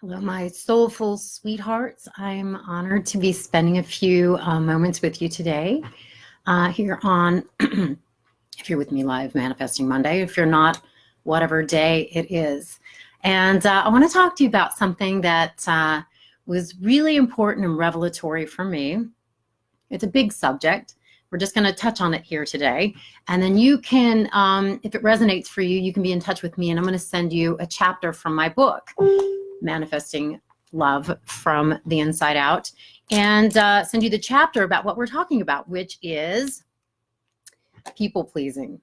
Hello, my soulful sweethearts. I'm honored to be spending a few moments with you today here on, if you're with me live, Manifesting Monday. If you're not, whatever day it is. And I want to talk to you about something that was really important and revelatory for me. It's a big subject. We're just going to touch on it here today. And then you can, if it resonates for you, you can be in touch with me, and I'm going to send you a chapter from my book, Manifesting Love from the Inside Out, and send you the chapter about what we're talking about, which is people pleasing,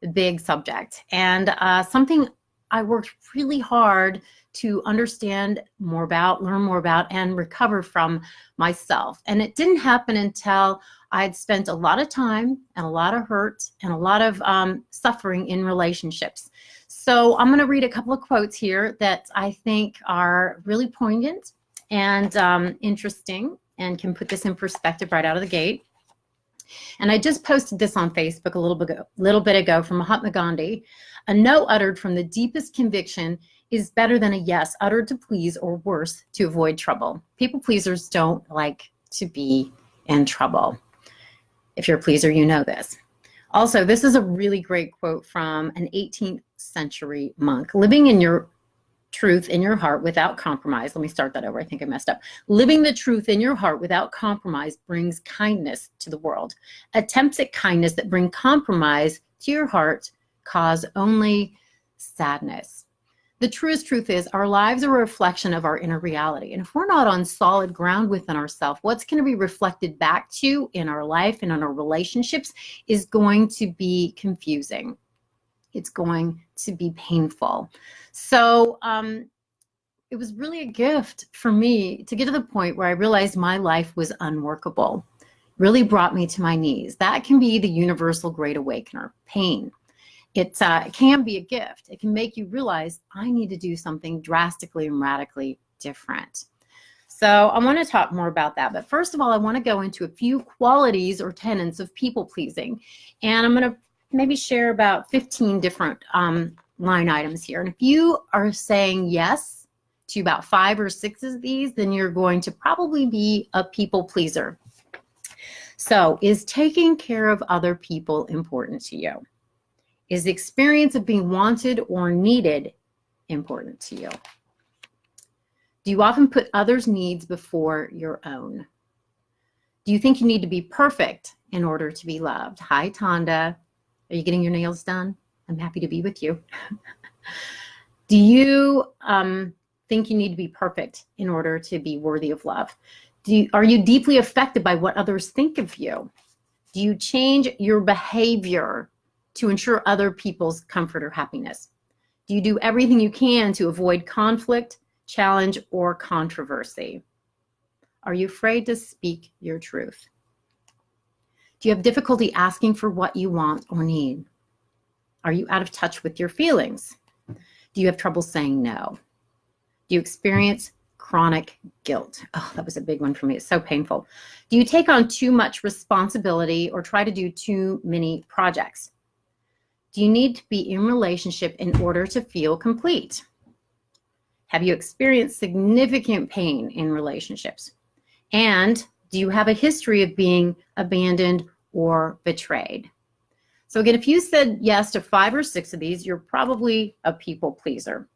the big subject, and something I worked really hard to understand more about, learn more about, and recover from myself. And it didn't happen until I'd spent a lot of time and a lot of hurt and a lot of suffering in relationships. So I'm going to read a couple of quotes here that I think are really poignant and interesting and can put this in perspective right out of the gate. And I just posted this on Facebook a little bit ago from Mahatma Gandhi. A no uttered from the deepest conviction is better than a yes uttered to please, or worse, to avoid trouble. People pleasers don't like to be in trouble. If you're a pleaser, you know this. Also, this is a really great quote from an 18th century monk. Living in your truth in your heart without compromise. Let me start that over. I think I messed up. Living the truth in your heart without compromise brings kindness to the world. Attempts at kindness that bring compromise to your heart cause only sadness. The truest truth is our lives are a reflection of our inner reality. And if we're not on solid ground within ourselves, what's going to be reflected back to in our life and in our relationships is going to be confusing. It's going to be painful. So it was really a gift for me to get to the point where I realized my life was unworkable. Really brought me to my knees. That can be the universal great awakener, pain. It can be a gift. It can make you realize I need to do something drastically and radically different. So I want to talk more about that. But first of all, I want to go into a few qualities or tenets of people pleasing. And I'm going to maybe share about 15 different line items here. And if you are saying yes to about 5 or 6 of these, then you're going to probably be a people pleaser. So, is taking care of other people important to you? Is the experience of being wanted or needed important to you? Do you often put others' needs before your own? Do you think you need to be perfect in order to be loved? Hi, Tonda. Are you getting your nails done? I'm happy to be with you. Do you think you need to be perfect in order to be worthy of love? Are you deeply affected by what others think of you? Do you change your behavior to ensure other people's comfort or happiness? Do you do everything you can to avoid conflict, challenge, or controversy? Are you afraid to speak your truth? Do you have difficulty asking for what you want or need? Are you out of touch with your feelings? Do you have trouble saying no? Do you experience chronic guilt? Oh, that was a big one for me. It's so painful. Do you take on too much responsibility or try to do too many projects? Do you need to be in relationship in order to feel complete? Have you experienced significant pain in relationships? And do you have a history of being abandoned or betrayed? So again, if you said yes to 5 or 6 of these, you're probably a people pleaser.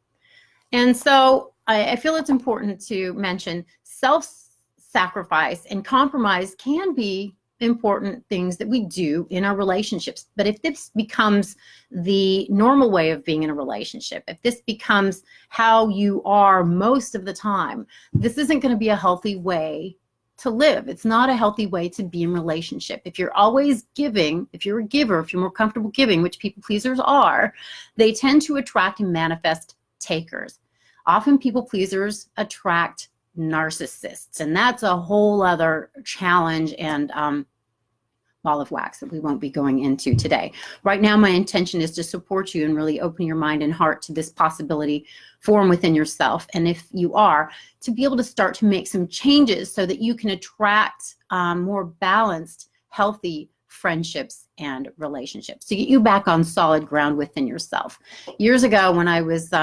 And so I feel it's important to mention self-sacrifice and compromise can be important things that we do in our relationships. But if this becomes the normal way of being in a relationship, if this becomes how you are most of the time, this isn't going to be a healthy way to live. It's not a healthy way to be in relationship. If you're always giving, if you're a giver, if you're more comfortable giving, which people pleasers are, they tend to attract and manifest takers. Often people pleasers attract narcissists, and that's a whole other challenge and ball of wax that we won't be going into today. Right now, my intention is to support you and really open your mind and heart to this possibility form within yourself. And if you are, to be able to start to make some changes so that you can attract more balanced, healthy friendships and relationships to get you back on solid ground within yourself. Years ago, when I was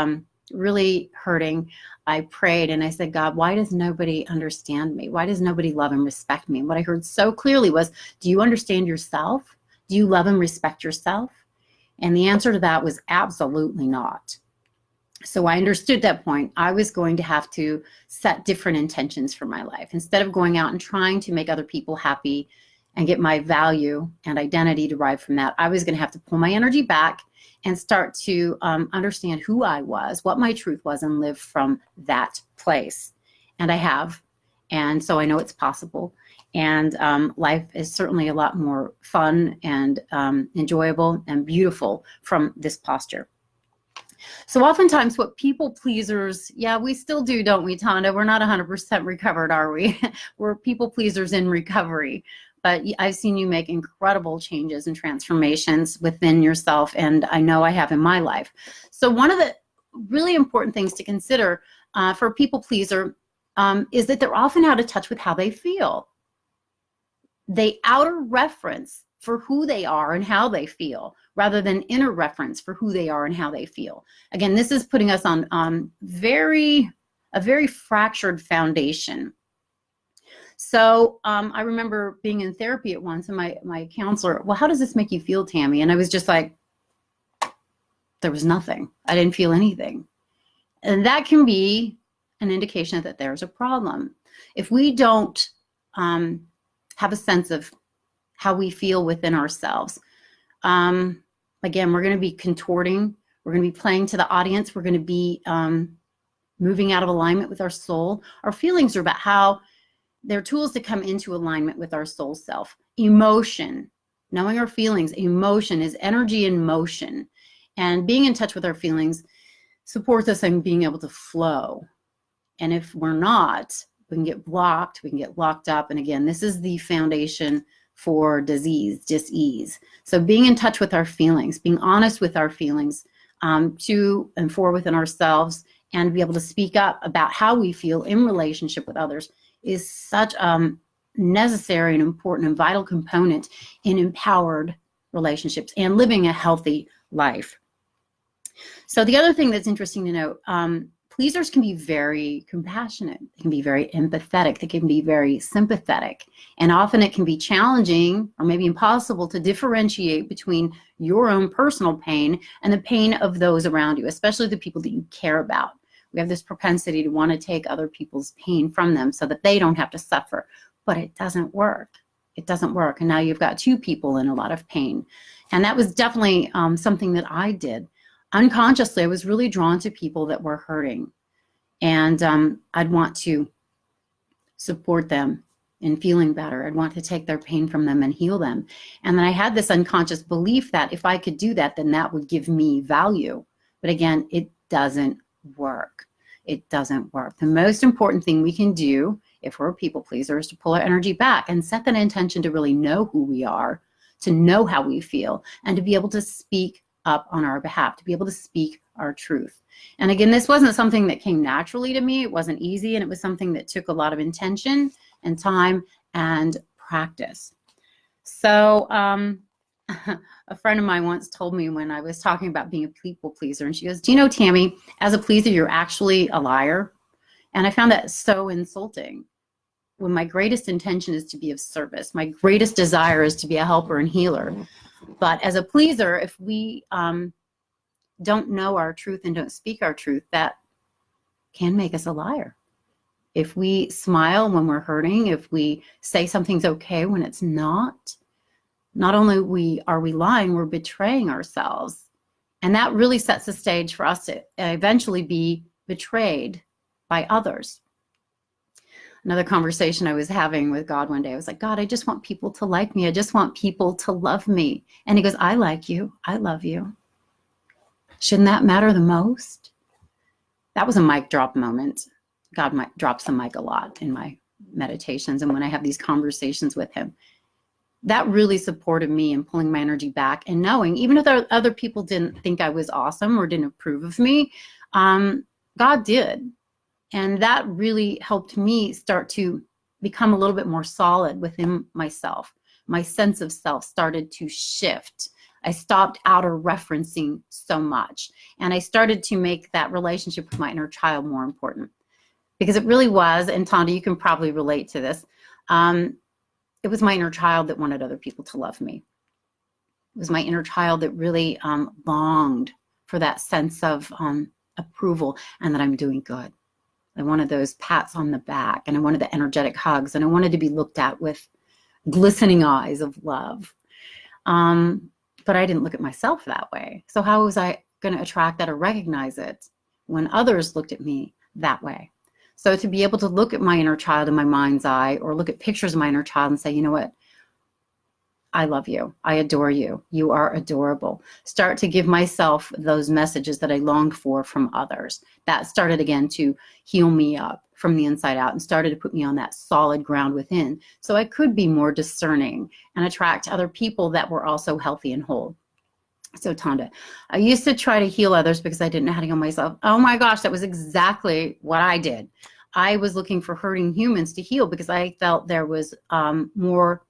really hurting, I prayed and I said, God, why does nobody understand me? Why does nobody love and respect me? And what I heard so clearly was, do you understand yourself? Do you love and respect yourself? And the answer to that was absolutely not. So I understood that point. I was going to have to set different intentions for my life. Instead of going out and trying to make other people happy and get my value and identity derived from that, I was going to have to pull my energy back and start to understand who I was, what my truth was, and live from that place. And I have. And so I know it's possible. And life is certainly a lot more fun and enjoyable and beautiful from this posture. So oftentimes what people pleasers, yeah, we still do, don't we, Tonda? We're not 100% recovered, are we? We're people pleasers in recovery. But I've seen you make incredible changes and transformations within yourself, and I know I have in my life. So one of the really important things to consider for a people pleaser is that they're often out of touch with how they feel. They outer reference for who they are and how they feel, rather than inner reference for who they are and how they feel. Again, this is putting us on a very fractured foundation. So I remember being in therapy at once, and my counselor, well, how does this make you feel, Tammy? And I was just like, there was nothing. I didn't feel anything. And that can be an indication that there's a problem. If we don't have a sense of how we feel within ourselves, again, we're going to be contorting. We're going to be playing to the audience. We're going to be moving out of alignment with our soul. Our feelings are about how they're tools to come into alignment with our soul self. Emotion, knowing our feelings, emotion is energy in motion. And being in touch with our feelings supports us in being able to flow. And if we're not, we can get blocked, we can get locked up. And again, this is the foundation for disease, dis-ease. So being in touch with our feelings, being honest with our feelings to and for within ourselves, and be able to speak up about how we feel in relationship with others is such a necessary and important and vital component in empowered relationships and living a healthy life. So the other thing that's interesting to note, pleasers can be very compassionate. They can be very empathetic. They can be very sympathetic. And often it can be challenging or maybe impossible to differentiate between your own personal pain and the pain of those around you, especially the people that you care about. We have this propensity to want to take other people's pain from them so that they don't have to suffer. But it doesn't work. It doesn't work. And now you've got two people in a lot of pain. And that was definitely something that I did. Unconsciously, I was really drawn to people that were hurting. And I'd want to support them in feeling better. I'd want to take their pain from them and heal them. And then I had this unconscious belief that if I could do that, then that would give me value. But again, it doesn't work. It doesn't work. The most important thing we can do if we're a people pleaser is to pull our energy back and set that intention to really know who we are, to know how we feel, and to be able to speak up on our behalf, to be able to speak our truth. And again, this wasn't something that came naturally to me. It wasn't easy, and it was something that took a lot of intention and time and practice. So a friend of mine once told me when I was talking about being a people pleaser, and she goes, do you know, Tammy, as a pleaser, you're actually a liar? And I found that so insulting. When my greatest intention is to be of service, my greatest desire is to be a helper and healer. But as a pleaser, if we don't know our truth and don't speak our truth, that can make us a liar. If we smile when we're hurting, if we say something's okay when it's not only are we lying, we're betraying ourselves. And that really sets the stage for us to eventually be betrayed by others. Another conversation I was having with God one day, I was like, God, I just want people to like me. I just want people to love me. And he goes, I like you. I love you. Shouldn't that matter the most? That was a mic drop moment. God drops the mic a lot in my meditations and when I have these conversations with him. That really supported me in pulling my energy back and knowing, even if other people didn't think I was awesome or didn't approve of me, God did. And that really helped me start to become a little bit more solid within myself. My sense of self started to shift. I stopped outer referencing so much. And I started to make that relationship with my inner child more important. Because it really was, and Tonda, you can probably relate to this, it was my inner child that wanted other people to love me. It was my inner child that really longed for that sense of approval and that I'm doing good. I wanted those pats on the back, and I wanted the energetic hugs, and I wanted to be looked at with glistening eyes of love. But I didn't look at myself that way. So how was I going to attract that or recognize it when others looked at me that way? So to be able to look at my inner child in my mind's eye, or look at pictures of my inner child and say, you know what? I love you. I adore you. You are adorable. Start to give myself those messages that I longed for from others. That started again to heal me up from the inside out and started to put me on that solid ground within, so I could be more discerning and attract other people that were also healthy and whole. So Tonda, I used to try to heal others because I didn't know how to heal myself. Oh my gosh, that was exactly what I did. I was looking for hurting humans to heal because I felt there was more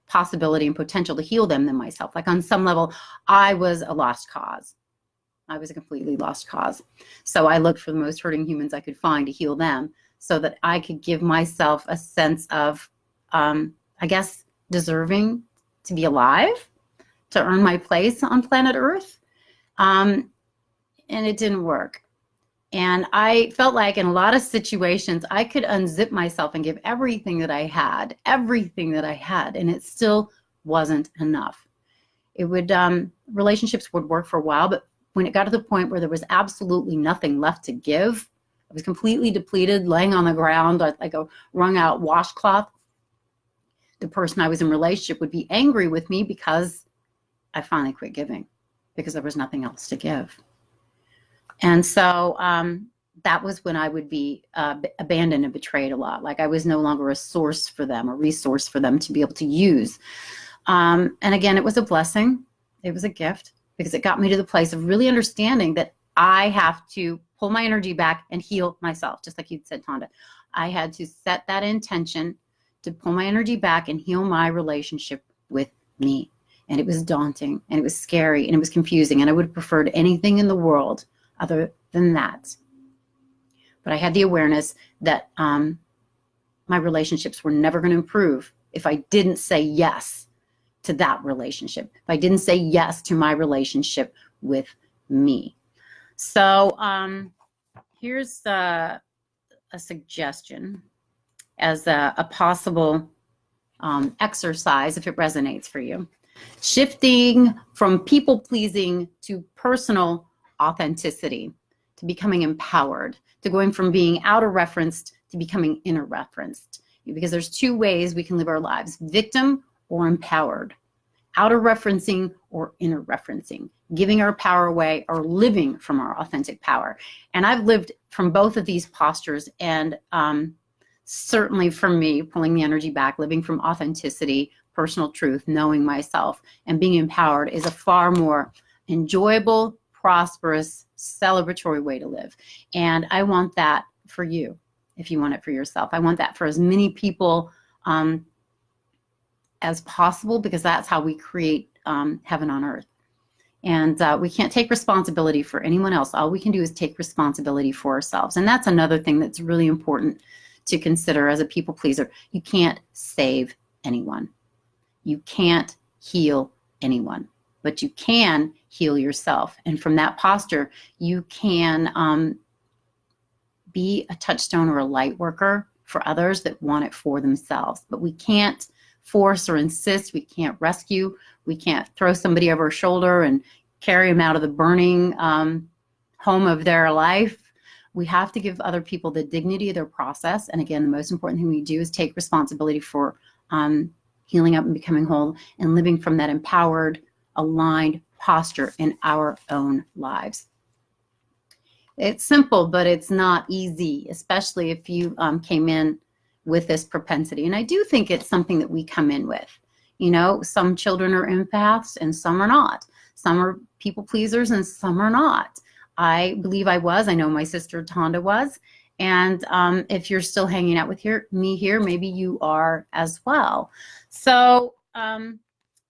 possibility and potential to heal them than myself. Like on some level, I was a lost cause. I was a completely lost cause. So I looked for the most hurting humans I could find to heal them so that I could give myself a sense of, I guess, deserving to be alive, to earn my place on planet Earth. And it didn't work. And I felt like in a lot of situations, I could unzip myself and give everything that I had, and it still wasn't enough. It would, relationships would work for a while, but when it got to the point where there was absolutely nothing left to give, I was completely depleted, laying on the ground like a wrung out washcloth. The person I was in relationship would be angry with me because I finally quit giving, because there was nothing else to give. And so that was when I would be abandoned and betrayed a lot. Like I was no longer a source for them, a resource for them to be able to use. And again, it was a blessing. It was a gift because it got me to the place of really understanding that I have to pull my energy back and heal myself, just like you said, Tonda. I had to set that intention to pull my energy back and heal my relationship with me. And it was daunting, and it was scary, and it was confusing, and I would have preferred anything in the world other than that. But I had the awareness that my relationships were never going to improve if I didn't say yes to that relationship, if I didn't say yes to my relationship with me. So here's a suggestion as a possible exercise if it resonates for you. Shifting from people-pleasing to personal authenticity, to becoming empowered, to going from being outer referenced to becoming inner referenced. Because there's two ways we can live our lives: victim or empowered, outer referencing or inner referencing, giving our power away or living from our authentic power. And I've lived from both of these postures, and certainly for me, pulling the energy back, living from authenticity, personal truth, knowing myself, and being empowered is a far more enjoyable, prosperous, celebratory way to live. And I want that for you, if you want it for yourself. I want that for as many people as possible, because that's how we create heaven on earth. And we can't take responsibility for anyone else. All we can do is take responsibility for ourselves. And that's another thing that's really important to consider as a people pleaser. You can't save anyone. You can't heal anyone, but you can heal yourself. And from that posture, you can be a touchstone or a light worker for others that want it for themselves. But we can't force or insist. We can't rescue. We can't throw somebody over our shoulder and carry them out of the burning home of their life. We have to give other people the dignity of their process. And again, the most important thing we do is take responsibility for healing up and becoming whole and living from that empowered, aligned posture in our own lives. It's simple, but it's not easy, especially if you came in with this propensity. And I do think it's something that we come in with. You know, some children are empaths and some are not. Some are people pleasers and some are not. I believe I was. I know my sister Tonda was. And if you're still hanging out with me here, maybe you are as well. So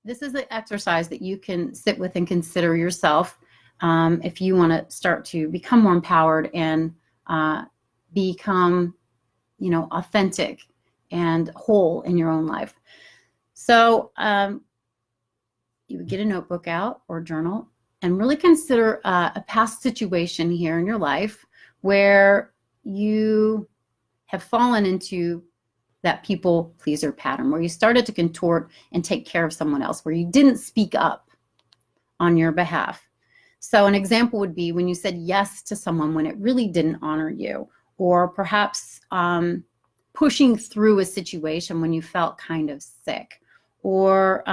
this is an exercise that you can sit with and consider yourself if you want to start to become more empowered and become, authentic and whole in your own life. So you would get a notebook out or journal and really consider a past situation here in your life where you have fallen into that people pleaser pattern, where you started to contort and take care of someone else, where you didn't speak up on your behalf. So an example would be when you said yes to someone when it really didn't honor you, or perhaps pushing through a situation when you felt kind of sick, or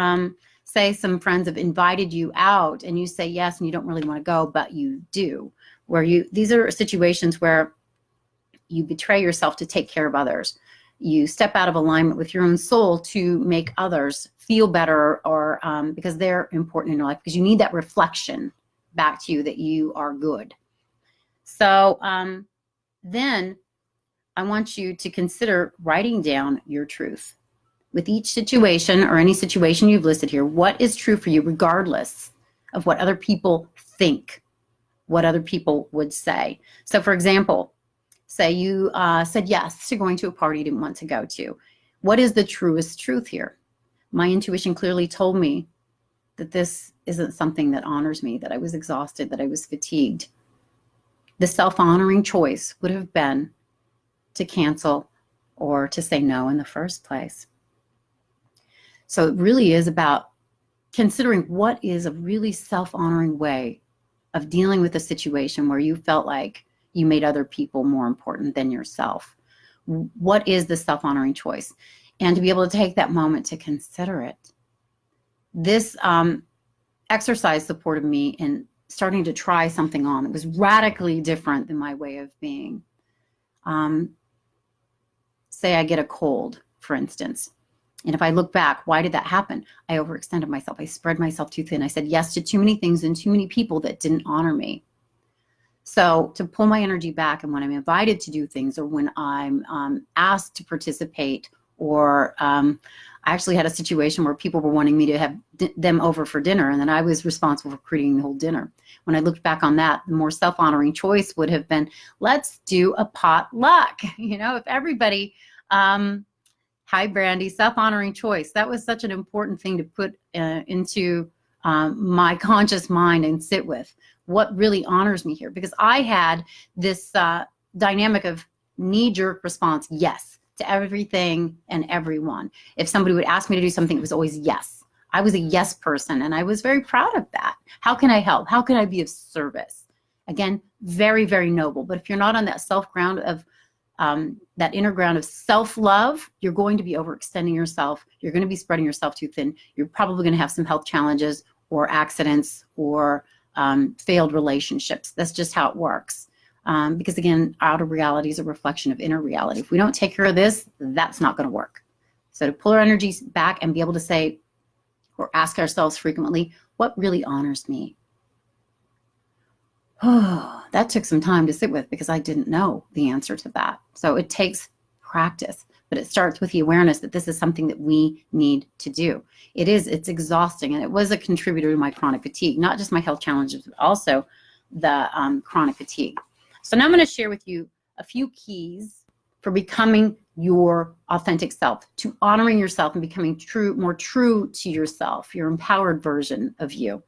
say some friends have invited you out and you say yes and you don't really want to go, but you do, these are situations where you betray yourself to take care of others. You step out of alignment with your own soul to make others feel better, or because they're important in your life, because you need that reflection back to you that you are good. So then I want you to consider writing down your truth. With each situation or any situation you've listed here, what is true for you regardless of what other people think, what other people would say. So for example, say you said yes to going to a party you didn't want to go to. What is the truest truth here? My intuition clearly told me that this isn't something that honors me, that I was exhausted, that I was fatigued. The self-honoring choice would have been to cancel or to say no in the first place. So it really is about considering what is a really self-honoring way of dealing with a situation where you felt like you made other people more important than yourself. What is the self-honoring choice? And to be able to take that moment to consider it. This exercise supported me in starting to try something on that was radically different than my way of being. Say I get a cold, for instance. And if I look back, why did that happen? I overextended myself. I spread myself too thin. I said yes to too many things and too many people that didn't honor me. So to pull my energy back, and when I'm invited to do things, or when I'm asked to participate, or I actually had a situation where people were wanting me to have them over for dinner, and then I was responsible for creating the whole dinner. When I looked back on that, the more self-honoring choice would have been, let's do a potluck. If everybody... Hi, Brandy, self-honoring choice. That was such an important thing to put into my conscious mind and sit with. What really honors me here? Because I had this dynamic of knee-jerk response, yes, to everything and everyone. If somebody would ask me to do something, it was always yes. I was a yes person, and I was very proud of that. How can I help? How can I be of service? Again, very, very noble. But if you're not on that self-ground of that inner ground of self-love, you're going to be overextending yourself. You're going to be spreading yourself too thin. You're probably going to have some health challenges or accidents or failed relationships. That's just how it works. Because again, outer reality is a reflection of inner reality. If we don't take care of this, that's not going to work. So to pull our energies back and be able to say, or ask ourselves frequently, what really honors me? Oh, that took some time to sit with, because I didn't know the answer to that. So it takes practice, but it starts with the awareness that this is something that we need to do. It's exhausting, and it was a contributor to my chronic fatigue, not just my health challenges, but also the chronic fatigue. So now I'm going to share with you a few keys for becoming your authentic self, to honoring yourself and becoming more true to yourself, your empowered version of you.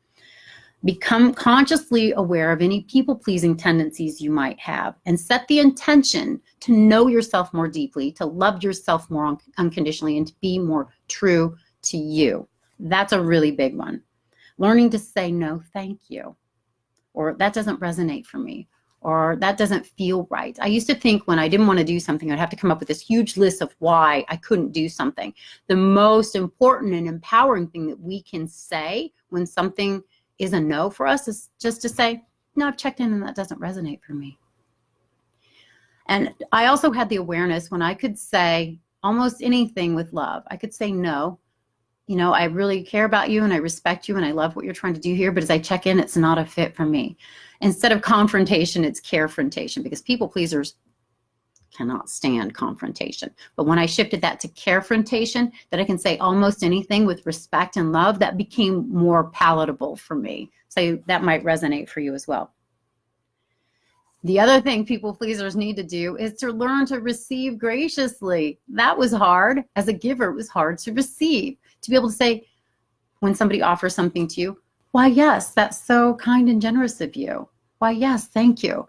Become consciously aware of any people-pleasing tendencies you might have, and set the intention to know yourself more deeply, to love yourself more unconditionally, and to be more true to you. That's a really big one. Learning to say no, thank you, or that doesn't resonate for me, or that doesn't feel right. I used to think when I didn't want to do something, I'd have to come up with this huge list of why I couldn't do something. The most important and empowering thing that we can say when something is a no for us is just to say, no, I've checked in and that doesn't resonate for me. And I also had the awareness when I could say almost anything with love. I could say no, I really care about you and I respect you and I love what you're trying to do here, but as I check in, it's not a fit for me. Instead of confrontation, it's carefrontation, because people pleasers cannot stand confrontation. But when I shifted that to carefrontation, that I can say almost anything with respect and love, that became more palatable for me. So that might resonate for you as well. The other thing people pleasers need to do is to learn to receive graciously. That was hard. As a giver, it was hard to receive. To be able to say, when somebody offers something to you, why, yes, that's so kind and generous of you. Why, yes, thank you.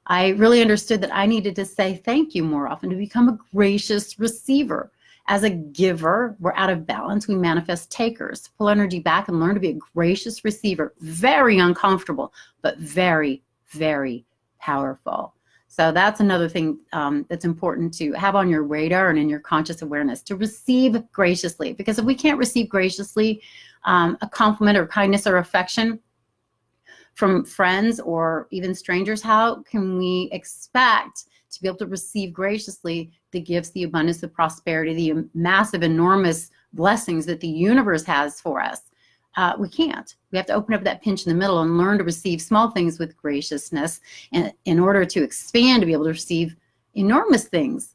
I really understood that I needed to say thank you more often to become a gracious receiver. As a giver, we're out of balance. We manifest takers. Pull energy back and learn to be a gracious receiver. Very uncomfortable, but very, very powerful. So that's another thing that's important to have on your radar and in your conscious awareness, to receive graciously. Because if we can't receive graciously a compliment or kindness or affection from friends or even strangers, how can we expect to be able to receive graciously the gifts, the abundance, the prosperity, the massive, enormous blessings that the universe has for us? We can't. We have to open up that pinch in the middle and learn to receive small things with graciousness, and in order to expand, to be able to receive enormous things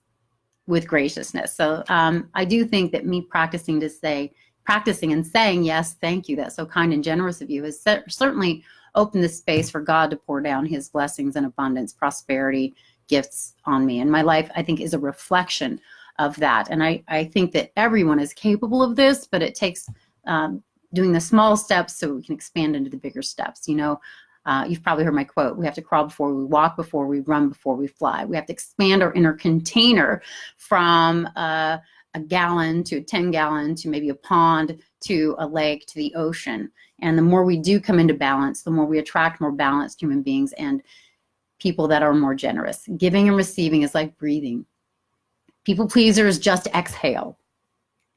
with graciousness. So I do think that me practicing and saying, yes, thank you, that's so kind and generous of you, has certainly opened the space for God to pour down his blessings and abundance, prosperity, gifts on me. And my life, I think, is a reflection of that. And I think that everyone is capable of this, but it takes doing the small steps so we can expand into the bigger steps. You know, you've probably heard my quote, we have to crawl before we walk, before we run, before we fly. We have to expand our inner container from a gallon to a 10-gallon to maybe a pond to a lake to the ocean. And the more we do come into balance, the more we attract more balanced human beings and people that are more generous. Giving and receiving is like breathing. People pleasers just exhale.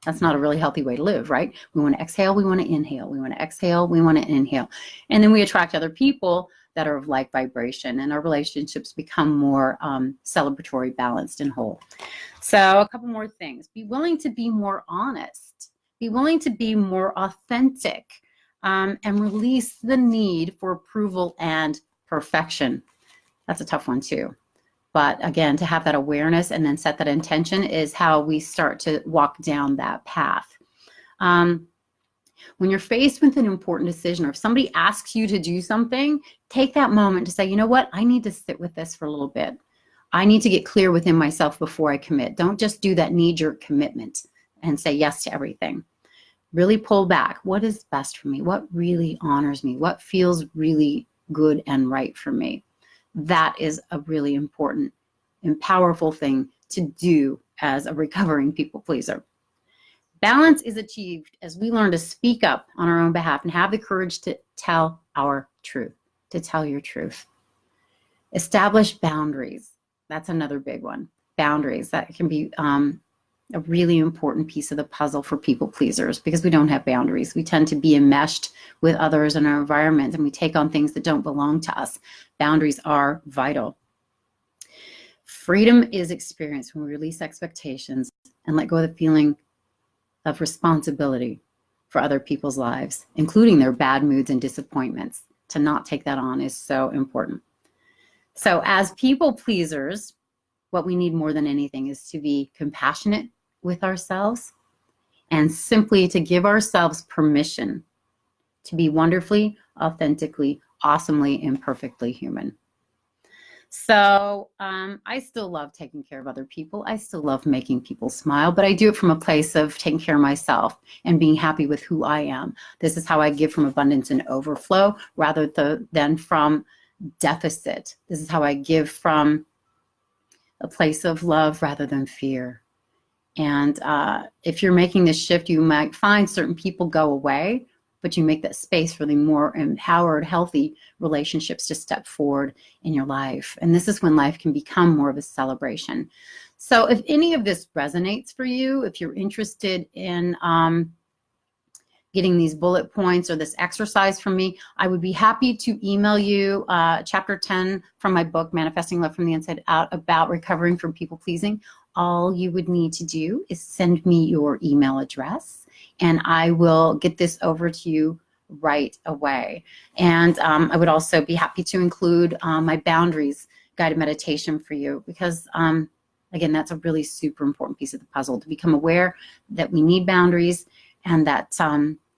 That's not a really healthy way to live, right? We want to exhale, we want to inhale. We want to exhale, we want to inhale. And then we attract other people that are of like vibration, and our relationships become more celebratory, balanced, and whole. So a couple more things. Be willing to be more honest. Be willing to be more authentic, and release the need for approval and perfection. That's a tough one too. But again, to have that awareness and then set that intention is how we start to walk down that path. When you're faced with an important decision, or if somebody asks you to do something, take that moment to say, you know what, I need to sit with this for a little bit. I need to get clear within myself before I commit. Don't just do that knee-jerk commitment and say yes to everything. Really pull back. What is best for me? What really honors me? What feels really good and right for me? That is a really important and powerful thing to do as a recovering people pleaser. Balance is achieved as we learn to speak up on our own behalf and have the courage to tell our truth, to tell your truth. Establish boundaries. That's another big one. Boundaries. That can be a really important piece of the puzzle for people pleasers, because we don't have boundaries. We tend to be enmeshed with others in our environment, and we take on things that don't belong to us. Boundaries are vital. Freedom is experienced when we release expectations and let go of the feeling of responsibility for other people's lives, including their bad moods and disappointments. To not take that on is so important. So as people pleasers, what we need more than anything is to be compassionate with ourselves, and simply to give ourselves permission to be wonderfully, authentically, awesomely, and perfectly human. So I still love taking care of other people. I still love making people smile, but I do it from a place of taking care of myself and being happy with who I am. This is how I give from abundance and overflow rather than from deficit. This is how I give from a place of love rather than fear. And if you're making this shift, you might find certain people go away, but you make that space for the more empowered, healthy relationships to step forward in your life. And this is when life can become more of a celebration. So if any of this resonates for you, if you're interested in getting these bullet points or this exercise from me, I would be happy to email you chapter 10 from my book, Manifesting Love from the Inside Out, about recovering from people pleasing. All you would need to do is send me your email address, and I will get this over to you right away. And I would also be happy to include my boundaries guided meditation for you, because Again, that's a really super important piece of the puzzle, to become aware that we need boundaries and that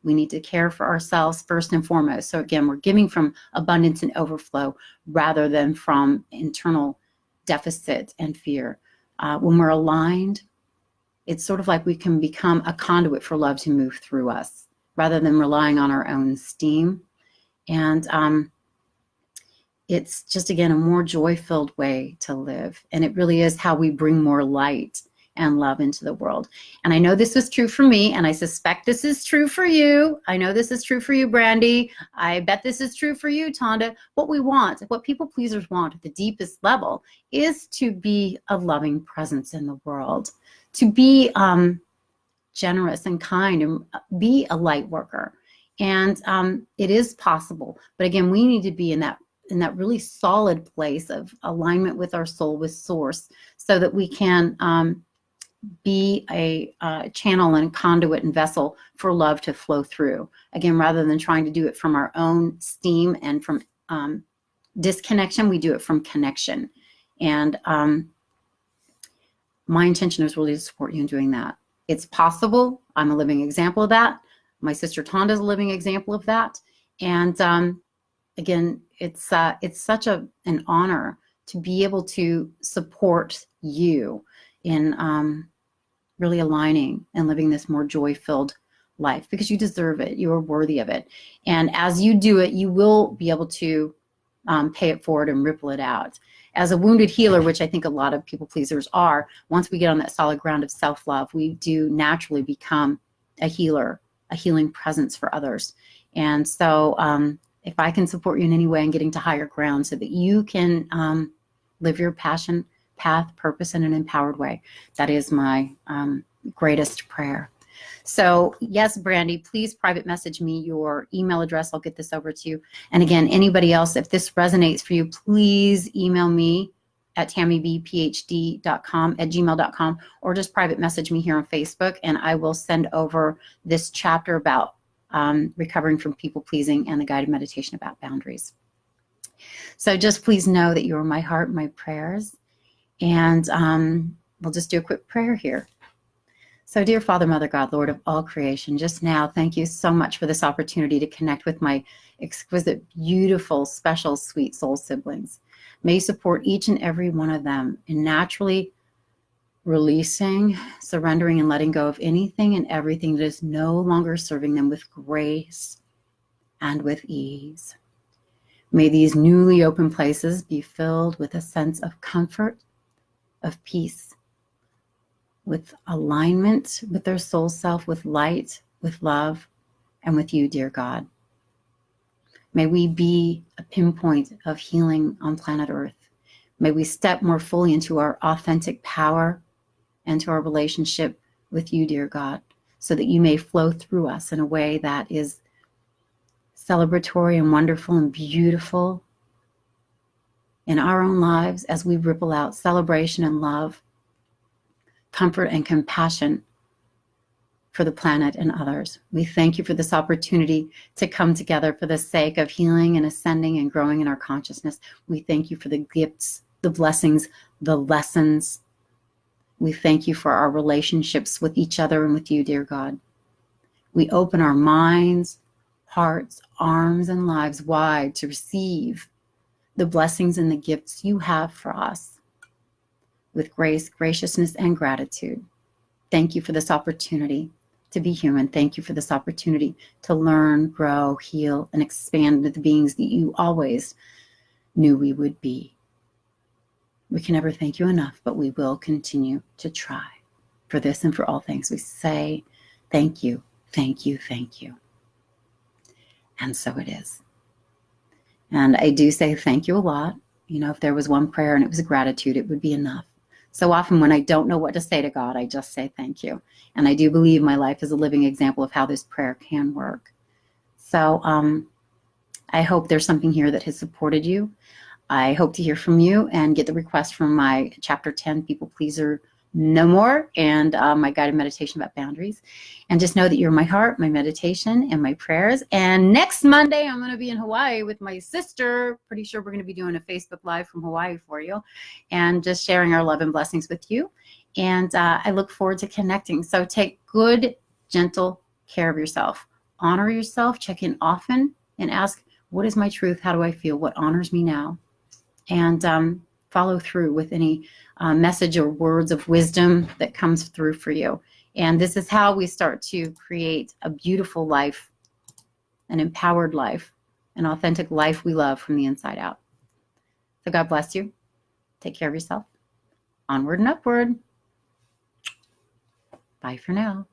we need to care for ourselves first and foremost. So again, we're giving from abundance and overflow rather than from internal deficit and fear. When we're aligned, it's sort of like we can become a conduit for love to move through us rather than relying on our own steam. And it's just, again, a more joy-filled way to live. And it really is how we bring more light and love into the world. And I know this is true for me, and I suspect this is true for you. I know this is true for you, Brandy. I bet this is true for you, Tonda. What we want, what people pleasers want at the deepest level, is to be a loving presence in the world, to be generous and kind, and be a light worker. And it is possible. But again, we need to be in that really solid place of alignment with our soul, with source, so that we can be a channel and conduit and vessel for love to flow through. Again, rather than trying to do it from our own steam and from disconnection, we do it from connection. And my intention is really to support you in doing that. It's possible. I'm a living example of that. My sister Tonda is a living example of that. And again, it's such an honor to be able to support you in really aligning and living this more joy-filled life, because you deserve it. You are worthy of it. And as you do it, you will be able to pay it forward and ripple it out. As a wounded healer, which I think a lot of people pleasers are, once we get on that solid ground of self-love, we do naturally become a healer, a healing presence for others. And so if I can support you in any way in getting to higher ground so that you can live your passion, path, purpose in an empowered way, that is my greatest prayer. So yes, Brandy, please private message me your email address. I'll get this over to you. And again, anybody else, if this resonates for you, please email me at tammybphd.com@gmail.com, or just private message me here on Facebook, and I will send over this chapter about recovering from people pleasing and the guided meditation about boundaries. So just please know that you are my heart, my prayers, and we'll just do a quick prayer here. So dear Father, Mother, God, Lord of all creation, just now, thank you so much for this opportunity to connect with my exquisite, beautiful, special, sweet soul siblings. May you support each and every one of them in naturally releasing, surrendering, and letting go of anything and everything that is no longer serving them with grace and with ease. May these newly open places be filled with a sense of comfort, of peace, with alignment with their soul self, with light, with love, and with you, dear God. May we be a pinpoint of healing on planet Earth. May we step more fully into our authentic power and to our relationship with you, dear God, so that you may flow through us in a way that is celebratory and wonderful and beautiful in our own lives as we ripple out celebration and love, comfort and compassion for the planet and others. We thank you for this opportunity to come together for the sake of healing and ascending and growing in our consciousness. We thank you for the gifts, the blessings, the lessons. We thank you for our relationships with each other and with you, dear God. We open our minds, hearts, arms, and lives wide to receive the blessings and the gifts you have for us with grace, graciousness, and gratitude. Thank you for this opportunity to be human. Thank you for this opportunity to learn, grow, heal, and expand into the beings that you always knew we would be. We can never thank you enough, but we will continue to try. For this and for all things, we say thank you, thank you, thank you. And so it is. And I do say thank you a lot. You know, if there was one prayer and it was gratitude, it would be enough. So often when I don't know what to say to God, I just say thank you. And I do believe my life is a living example of how this prayer can work. So I hope there's something here that has supported you. I hope to hear from you and get the request from my Chapter 10 People Pleaser no more, and my guided meditation about boundaries. And just know that you're my heart, my meditation, and my prayers. And next Monday, I'm going to be in Hawaii with my sister. Pretty sure we're going to be doing a Facebook Live from Hawaii for you and just sharing our love and blessings with you. And I look forward to connecting. So take good, gentle care of yourself. Honor yourself. Check in often and ask, what is my truth? How do I feel? What honors me now? And follow through with any message or words of wisdom that comes through for you. And this is how we start to create a beautiful life, an empowered life, an authentic life we love from the inside out. So God bless you. Take care of yourself. Onward and upward. Bye for now.